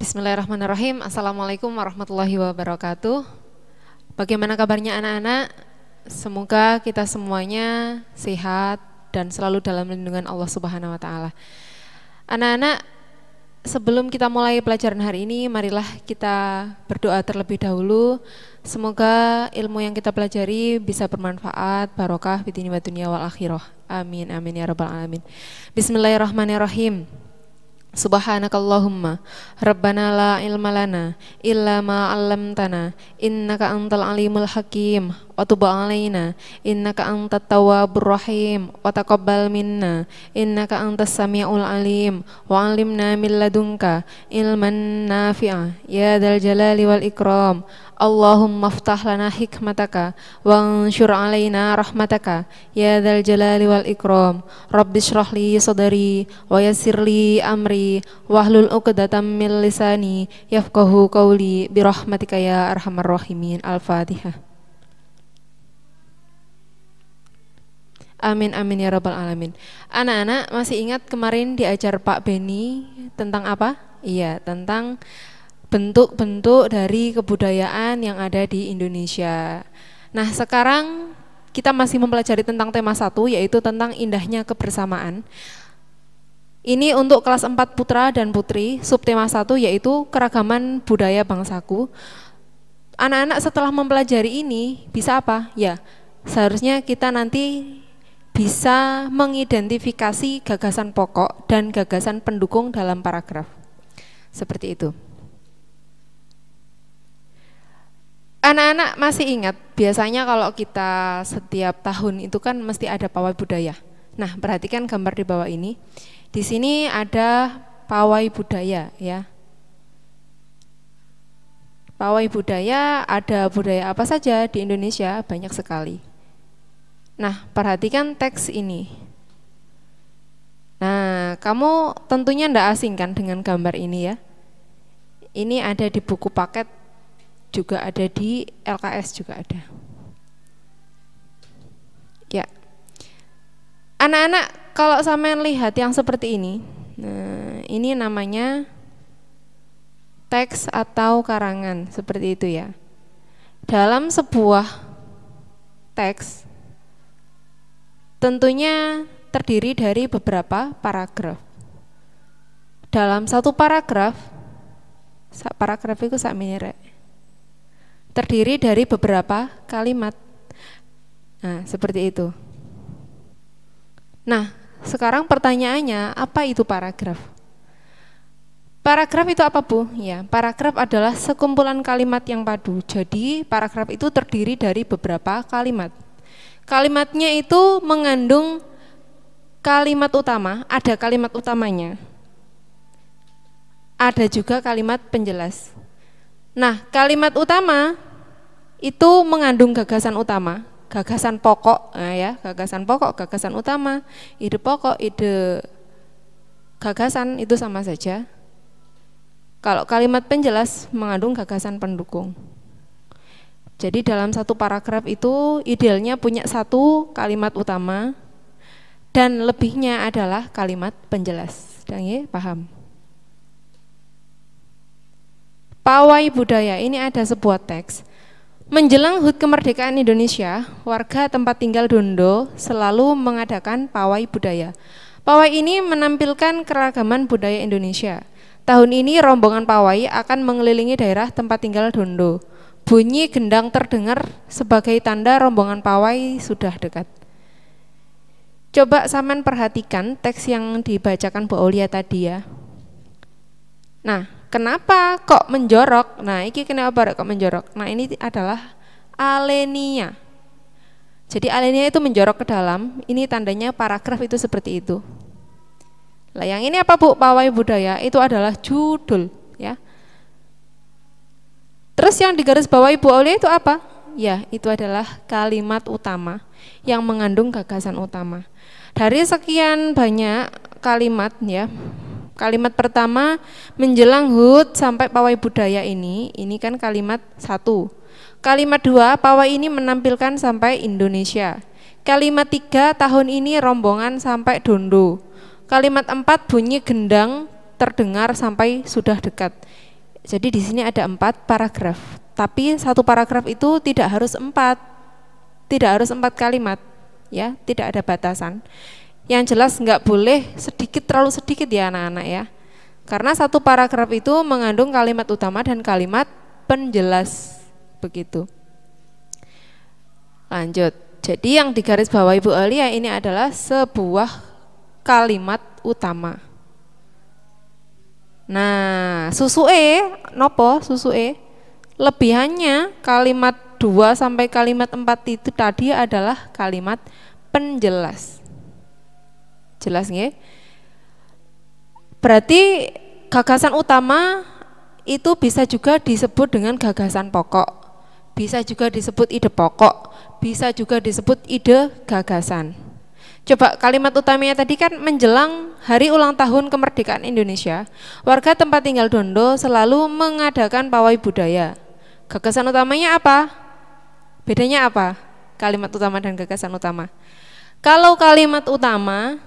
Bismillahirrahmanirrahim. Assalamualaikum warahmatullahi wabarakatuh. Bagaimana kabarnya anak-anak? Semoga kita semuanya sehat dan selalu dalam lindungan Allah Subhanahu wa taala. Anak-anak, sebelum kita mulai pelajaran hari ini, marilah kita berdoa terlebih dahulu. Semoga ilmu yang kita pelajari bisa bermanfaat, barokah fid dini wa dunya wal akhirah. Amin amin ya rabbal alamin. Bismillahirrahmanirrahim. Subhanakallahumma Rabbana la ilma lana illa ma 'allamtana innaka antal alimul hakim wa tub 'alaina innaka antat tawwabur rahim wa taqabbal minna innaka antas samiul alim wa 'allimna min ladunka ilman nafi'a ya dzal jalali wal ikram. Allahumma aftah lana hikmataka wa anshur 'alaina rahmataka ya dzal jalali wal ikram. Rabbi shrah li sadri wa yassir li amri wahlul 'uqdatam min lisani yafqahu qawli bi rahmatika ya arhamar rahimin. Al-Fatihah. Amin amin ya rabbal alamin. Anak-anak masih ingat kemarin diajar Pak Beni tentang apa? Iya, tentang bentuk-bentuk dari kebudayaan yang ada di Indonesia. Nah, sekarang kita masih mempelajari tentang tema 1, yaitu tentang indahnya kebersamaan. Ini untuk kelas 4 putra dan putri, subtema 1 yaitu keragaman budaya bangsaku. Anak-anak setelah mempelajari ini bisa apa? Ya, seharusnya kita nanti bisa mengidentifikasi gagasan pokok dan gagasan pendukung dalam paragraf. Seperti itu. Anak-anak masih ingat, biasanya kalau kita setiap tahun itu kan mesti ada pawai budaya. Nah, perhatikan gambar di bawah ini. Di sini ada pawai budaya ya. Pawai budaya, ada budaya apa saja di Indonesia? Banyak sekali. Nah, perhatikan teks ini. Nah, kamu tentunya tidak asing kan dengan gambar ini ya. Ini ada di buku paket, juga ada di LKS juga ada. Ya. Anak-anak, kalau sampean lihat yang seperti ini, nah ini namanya teks atau karangan, seperti itu ya. Dalam sebuah teks, tentunya terdiri dari beberapa paragraf. Dalam satu paragraf itu sak minire, terdiri dari beberapa kalimat. Nah, seperti itu. Nah, sekarang pertanyaannya, apa itu paragraf? Paragraf itu apa, Bu? Ya, paragraf adalah sekumpulan kalimat yang padu. Jadi, paragraf itu terdiri dari beberapa kalimat. Kalimatnya itu mengandung kalimat utama, ada kalimat utamanya. Ada juga kalimat penjelas. Nah, kalimat utama itu mengandung gagasan utama, gagasan pokok, nah ya, gagasan pokok, gagasan utama, ide pokok, ide gagasan itu sama saja. Kalau kalimat penjelas mengandung gagasan pendukung. Jadi dalam satu paragraf itu idealnya punya satu kalimat utama dan lebihnya adalah kalimat penjelas. Dan ya, paham? Pawai budaya, ini ada sebuah teks. Menjelang HUT kemerdekaan Indonesia, warga tempat tinggal Dondo selalu mengadakan pawai budaya. Pawai ini menampilkan keragaman budaya Indonesia. Tahun ini rombongan pawai akan mengelilingi daerah tempat tinggal Dondo. Bunyi gendang terdengar sebagai tanda rombongan pawai sudah dekat. Coba sampean perhatikan teks yang dibacakan Bu Aulia tadi ya. Nah, kenapa kok menjorok? Nah, ini kenapa kok menjorok? Nah, ini adalah alenia. Jadi alenia itu menjorok ke dalam, ini tandanya paragraf itu seperti itu. Lah, yang ini apa, Bu? Pawai budaya itu adalah judul ya. Terus yang digaris bawahi Bu Aulia itu apa? Ya, itu adalah kalimat utama yang mengandung gagasan utama. Dari sekian banyak kalimat ya, kalimat pertama menjelang HUT sampai pawai budaya ini kan kalimat 1. Kalimat 2, pawai ini menampilkan sampai Indonesia. Kalimat 3, tahun ini rombongan sampai Dondo. Kalimat 4, bunyi gendang terdengar sampai sudah dekat. Jadi di sini ada 4 paragraf, tapi satu paragraf itu tidak harus 4 kalimat, ya, tidak ada batasan. Yang jelas nggak boleh sedikit, terlalu sedikit ya anak-anak ya, karena satu paragraf itu mengandung kalimat utama dan kalimat penjelas, begitu. Lanjut, jadi yang digarisbawahi Bu Alia ini adalah sebuah kalimat utama. Nah, susue nopo susue? Lebihannya kalimat 2 sampai kalimat 4 itu tadi adalah kalimat penjelas. Jelas nggih? Berarti gagasan utama itu bisa juga disebut dengan gagasan pokok. Bisa juga disebut ide pokok, bisa juga disebut ide gagasan. Coba kalimat utamanya tadi kan menjelang hari ulang tahun kemerdekaan Indonesia, warga tempat tinggal Dondo selalu mengadakan pawai budaya. Gagasan utamanya apa? Bedanya apa? Kalimat utama dan gagasan utama. Kalau kalimat utama,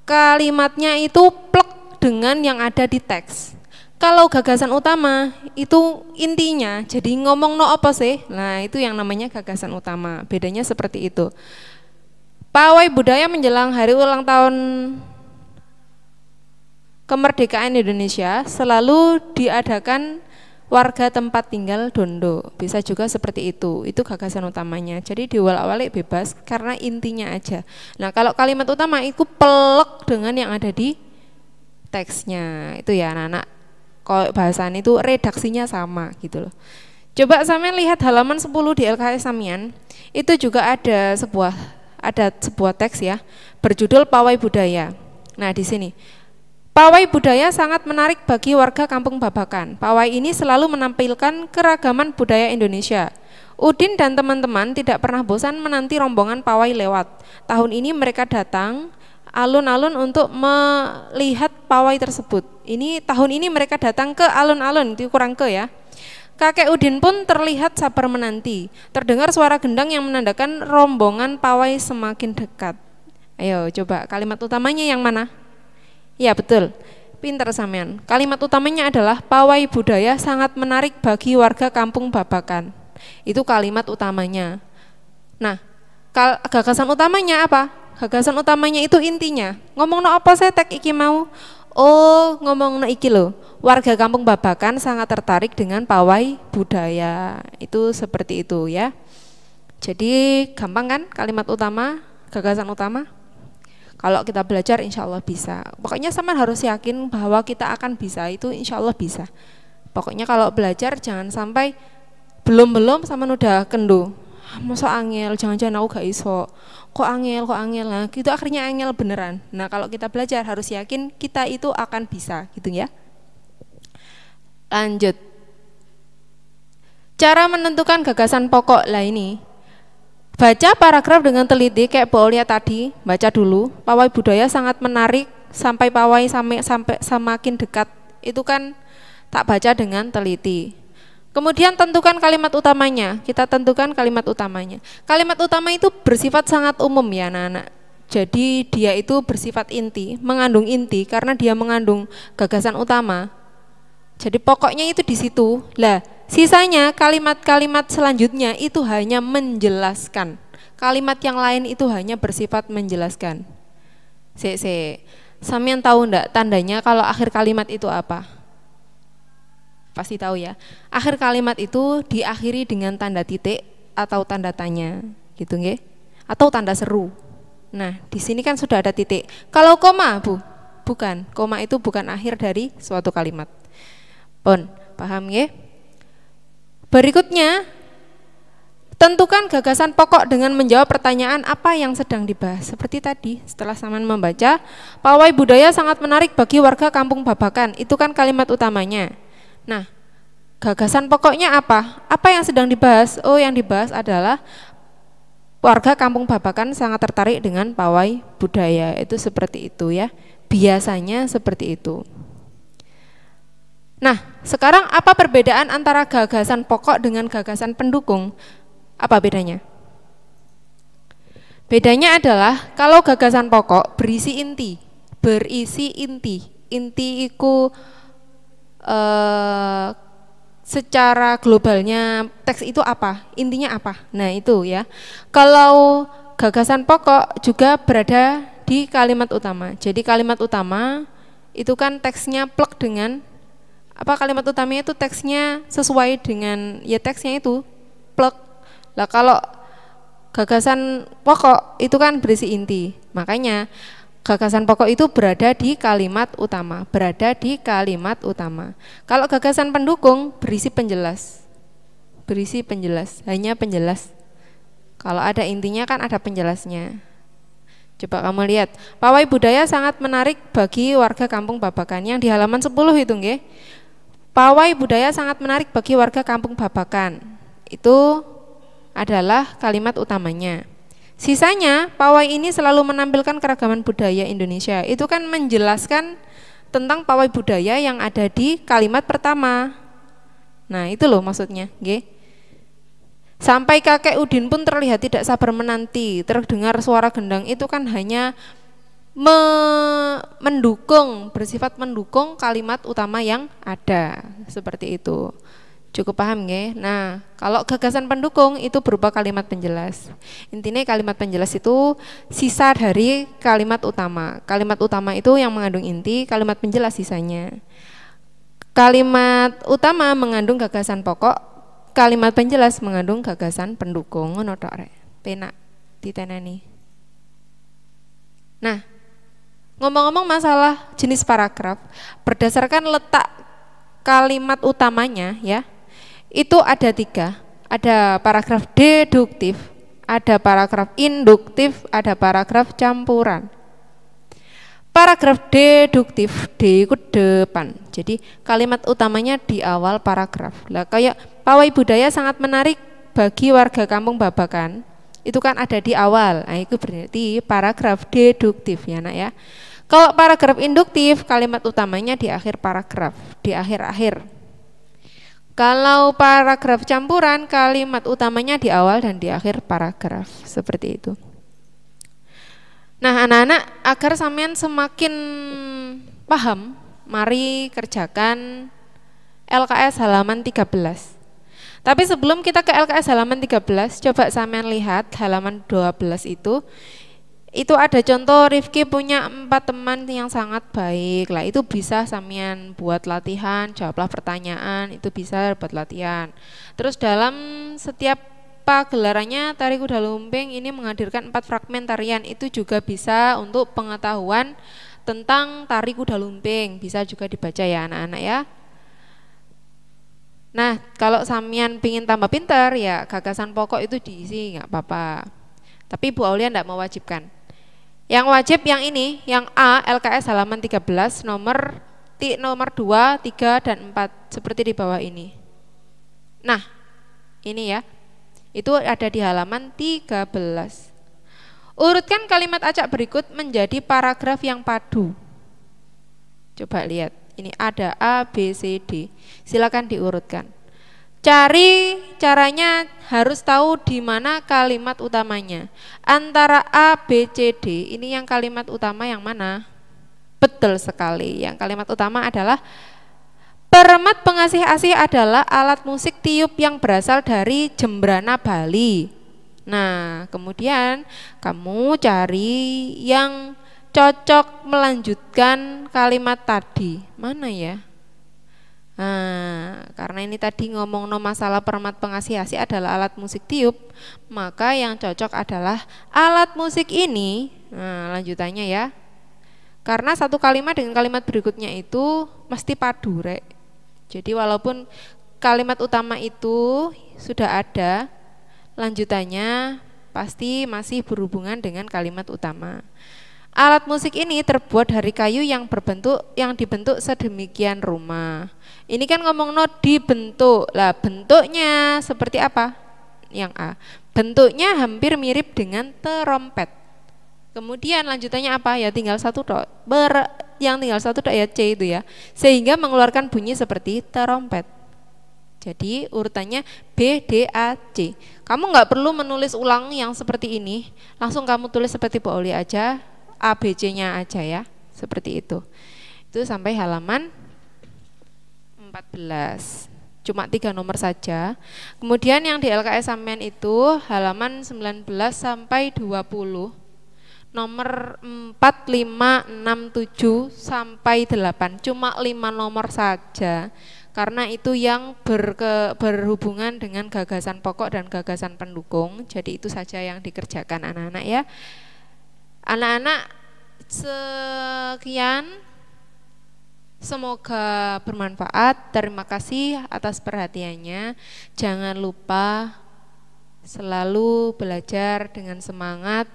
kalimatnya itu plek dengan yang ada di teks. Kalau gagasan utama itu intinya, jadi ngomong no apa sih? Nah itu yang namanya gagasan utama. Bedanya seperti itu. Pawai budaya menjelang hari ulang tahun kemerdekaan Indonesia selalu diadakan warga tempat tinggal Dondo. Bisa juga seperti itu gagasan utamanya. Jadi diwalak-walik bebas karena intinya aja. Nah kalau kalimat utama itu pelek dengan yang ada di teksnya. Itu ya anak-anak, kalau bahasan itu redaksinya sama gitu loh. Coba sampean lihat halaman 10 di LKS Samian, itu juga ada sebuah teks ya, berjudul Pawai Budaya. Nah di sini, pawai budaya sangat menarik bagi warga Kampung Babakan. Pawai ini selalu menampilkan keragaman budaya Indonesia. Udin dan teman-teman tidak pernah bosan menanti rombongan pawai lewat. Tahun ini mereka datang alun-alun untuk melihat pawai tersebut. Tahun ini mereka datang ke alun-alun, itu kurang ke ya. Kakek Udin pun terlihat sabar menanti. Terdengar suara gendang yang menandakan rombongan pawai semakin dekat. Ayo coba kalimat utamanya yang mana? Ya betul, pinter sampean. Kalimat utamanya adalah pawai budaya sangat menarik bagi warga Kampung Babakan. Itu kalimat utamanya. Nah, gagasan utamanya apa? Gagasan utamanya itu intinya. Ngomong no apa saya tek iki mau? Oh, ngomong no iki loh. Warga Kampung Babakan sangat tertarik dengan pawai budaya. Itu seperti itu ya. Jadi gampang kan kalimat utama, gagasan utama? Kalau kita belajar insya Allah bisa. Pokoknya sama harus yakin bahwa kita akan bisa, itu insya Allah bisa. Pokoknya kalau belajar jangan sampai belum sama udah kendo. Masa angel, jangan-jangan aku gak iso. Kok angel, nah gitu akhirnya angel beneran. Nah kalau kita belajar harus yakin kita itu akan bisa gitu ya. Lanjut. Cara menentukan gagasan pokok lah ini. Baca paragraf dengan teliti kayak Bu Aulia tadi, baca dulu. Pawai budaya sangat menarik sampai pawai sampai semakin dekat. Itu kan tak baca dengan teliti. Kemudian tentukan kalimat utamanya. Kita tentukan kalimat utamanya. Kalimat utama itu bersifat sangat umum ya anak-anak. Jadi dia itu bersifat inti, mengandung inti karena dia mengandung gagasan utama. Jadi pokoknya itu di situ. Lah, sisanya kalimat-kalimat selanjutnya itu hanya menjelaskan. Kalimat yang lain itu hanya bersifat menjelaskan. Sampean tahu enggak tandanya kalau akhir kalimat itu apa? Pasti tahu ya. Akhir kalimat itu diakhiri dengan tanda titik atau tanda tanya, gitu nggih? Atau tanda seru. Nah, di sini kan sudah ada titik. Kalau koma, Bu, bukan. Koma itu bukan akhir dari suatu kalimat. Pun, paham ya? Berikutnya, tentukan gagasan pokok dengan menjawab pertanyaan apa yang sedang dibahas. Seperti tadi, setelah sampean membaca, pawai budaya sangat menarik bagi warga Kampung Babakan. Itu kan kalimat utamanya. Nah, gagasan pokoknya apa? Apa yang sedang dibahas? Oh, yang dibahas adalah warga Kampung Babakan sangat tertarik dengan pawai budaya. Itu seperti itu ya. Biasanya seperti itu. Nah, sekarang apa perbedaan antara gagasan pokok dengan gagasan pendukung? Apa bedanya? Bedanya adalah kalau gagasan pokok berisi inti. Inti iku secara globalnya teks itu apa, intinya apa. Nah itu ya. Kalau gagasan pokok juga berada di kalimat utama. Jadi kalimat utama itu kan teksnya plek dengan apa, kalimat utamanya itu teksnya sesuai dengan ya teksnya itu plek. Lah kalau gagasan pokok itu kan berisi inti. Makanya gagasan pokok itu berada di kalimat utama, berada di kalimat utama. Kalau gagasan pendukung berisi penjelas, hanya penjelas. Kalau ada intinya kan ada penjelasnya. Coba kamu lihat, pawai budaya sangat menarik bagi warga Kampung Babakan yang di halaman 10 itu nggih. Pawai budaya sangat menarik bagi warga Kampung Babakan. Itu adalah kalimat utamanya. Sisanya, pawai ini selalu menampilkan keragaman budaya Indonesia. Itu kan menjelaskan tentang pawai budaya yang ada di kalimat pertama. Nah, itu loh maksudnya, nggih. Sampai kakek Udin pun terlihat tidak sabar menanti. Terdengar suara gendang itu kan hanya mendukung, bersifat mendukung kalimat utama yang ada. Seperti itu. Cukup paham nggih? Nah, kalau gagasan pendukung itu berupa kalimat penjelas. Intinya kalimat penjelas itu sisa dari kalimat utama. Kalimat utama itu yang mengandung inti, kalimat penjelas sisanya. Kalimat utama mengandung gagasan pokok, kalimat penjelas mengandung gagasan pendukung. Ngono tok rek. Penak ditenani. Nah, ngomong-ngomong masalah jenis paragraf, berdasarkan letak kalimat utamanya ya, itu ada 3, ada paragraf deduktif, ada paragraf induktif, ada paragraf campuran. Paragraf deduktif, D itu depan, jadi kalimat utamanya di awal paragraf. Lah kayak pawai budaya sangat menarik bagi warga Kampung Babakan, itu kan ada di awal. Nah itu berarti paragraf deduktif ya nak ya. Kalau paragraf induktif, kalimat utamanya di akhir paragraf, di akhir-akhir. Kalau paragraf campuran, kalimat utamanya di awal dan di akhir paragraf, seperti itu. Nah anak-anak, agar sampean semakin paham, mari kerjakan LKS halaman 13. Tapi sebelum kita ke LKS halaman 13, coba sampean lihat halaman 12 itu ada contoh Rifki punya 4 teman yang sangat baik. Lah itu bisa sampean buat latihan, jawablah pertanyaan, itu bisa buat latihan. Terus dalam setiap pagelarannya tari kuda lumping ini menghadirkan 4 fragmen tarian, itu juga bisa untuk pengetahuan tentang tari kuda lumping, bisa juga dibaca ya anak-anak ya. Nah kalau sampean pingin tambah pintar ya gagasan pokok itu diisi nggak apa-apa. Tapi Bu Aulia tidak mewajibkan. Yang wajib yang ini, yang A, LKS halaman 13, nomor 2, 3, dan 4, seperti di bawah ini. Nah, ini ya, itu ada di halaman 13. Urutkan kalimat acak berikut menjadi paragraf yang padu. Coba lihat, ini ada A, B, C, D, silakan diurutkan. Cari caranya harus tahu di mana kalimat utamanya. Antara A, B, C, D, ini yang kalimat utama yang mana? Betul sekali, yang kalimat utama adalah peremat pengasih asih adalah alat musik tiup yang berasal dari Jembrana Bali. Nah, kemudian kamu cari yang cocok melanjutkan kalimat tadi. Mana ya? Nah, karena ini tadi ngomong masalah peremat pengasih asih adalah alat musik tiup, maka yang cocok adalah alat musik ini. Nah, lanjutannya ya. Karena satu kalimat dengan kalimat berikutnya itu mesti padu, rek. Jadi walaupun kalimat utama itu sudah ada, lanjutannya pasti masih berhubungan dengan kalimat utama. Alat musik ini terbuat dari kayu yang dibentuk sedemikian rupa. Ini kan ngomong dibentuk. Lah bentuknya seperti apa? Yang A. Bentuknya hampir mirip dengan terompet. Kemudian lanjutannya apa? Ya tinggal satu tok. Yang tinggal satu tok ya C itu ya. Sehingga mengeluarkan bunyi seperti terompet. Jadi urutannya B, D, A, C. Kamu nggak perlu menulis ulang yang seperti ini. Langsung kamu tulis seperti Bu Aulia aja. A, B, C-nya aja ya, seperti itu. Itu sampai halaman 14. 14. Cuma 3 nomor saja. Kemudian yang di LKS sampean itu halaman 19 sampai 20. Nomor 4, 5, 6, 7 sampai 8. Cuma 5 nomor saja. Karena itu yang berhubungan dengan gagasan pokok dan gagasan pendukung. Jadi itu saja yang dikerjakan anak-anak ya. Anak-anak, sekian. Semoga bermanfaat. Terima kasih atas perhatiannya. Jangan lupa selalu belajar dengan semangat,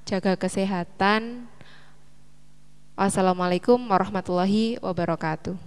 jaga kesehatan. Wassalamualaikum warahmatullahi wabarakatuh.